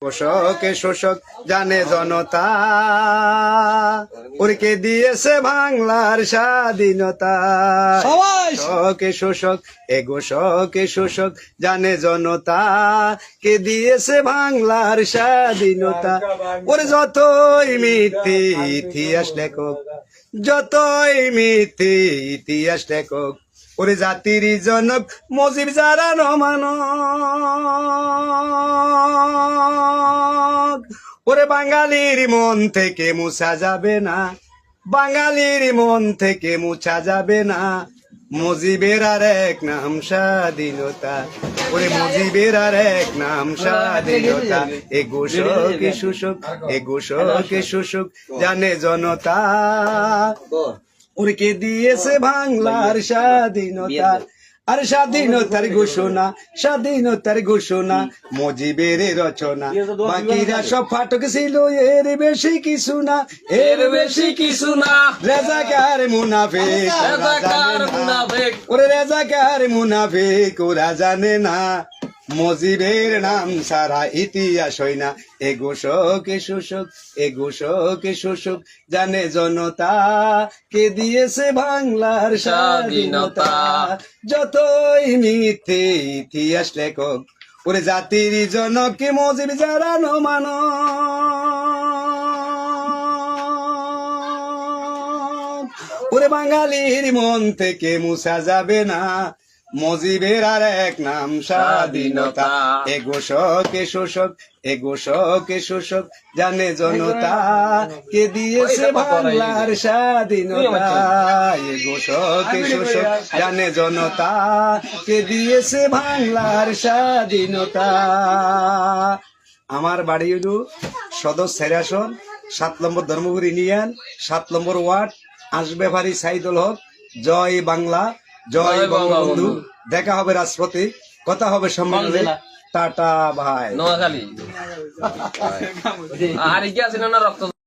পোষকে শোষক জানে জনতা, ওরকে দিয়েছে বাংলার স্বাধীনতা। শোষকে শোষক শোষকে শোষক জানে জনতা, কে দিয়েছে বাংলার স্বাধীনতা। ওরে যতই মিথ্যে ইতিহাস লেখক, যতই মিথ্যে ইতিহাস লেখক, ওরে জাতির জনক মুজিব যারা রমানক। ওরে বাঙালির মন থেকে মুছা যাবে না, বাঙালির মন থেকে মুছা যাবে না, মুজিবের আর এক নাম স্বাধীনতা। ওরে মুজিবের আর এক নাম স্বাধীনতা। এ ঘোষক এ শোষক, এ ঘোষক এ শোষক জানে জনতা, ওরকে দিয়েছে বাংলার স্বাধীনতা। আর স্বাধীনতার ঘোষণা, স্বাধীনতার ঘোষণা মুজিবের রচনা। বাকিরা সব ফাটক ছিল, এর বেশি কিছু না, এর বেশি কিছু না। রেজাকার মুনাফিক, ওরে রেজাকার মুনাফিক ওরা জানে না, মুজিবের নাম সারা ইতিহাস হয় না। এ ঘোষক এ শোষক, এ ঘোষক এ শোষক জানে জনতা, কে দিয়েছে বাংলার স্বাধীনতা। যতই মিথ্যে ইতিহাস লেখক, ওরে জাতির জনক কে মুজিব যারা রমানক। ওরে বাঙালির মন থেকে মুছা যাবে না, মুজিবের আর এক নাম স্বাধীনতা। এ ঘোষক এ শোষক, এ ঘোষক এ শোষক জানে জনতা, কে দিয়েছে বাংলার স্বাধীনতা। এ ঘোষক এ শোষক জানে জনতা, কে দিয়েছে বাংলার স্বাধীনতা। আমার বাড়ি হইল সদর সেরাসন, 7 নম্বর ধর্মপুর ইউনিয়ন, 7 নম্বর ওয়ার্ড। আসবে ভারি সাইদুল হক। জয় বাংলা, জয় বঙ্গবন্ধু। দেখা হবে রাজপথে, কথা হবে সম্মেলনে। টাটা ভাই। নোয়াখালী আর কি আছে না রক্ত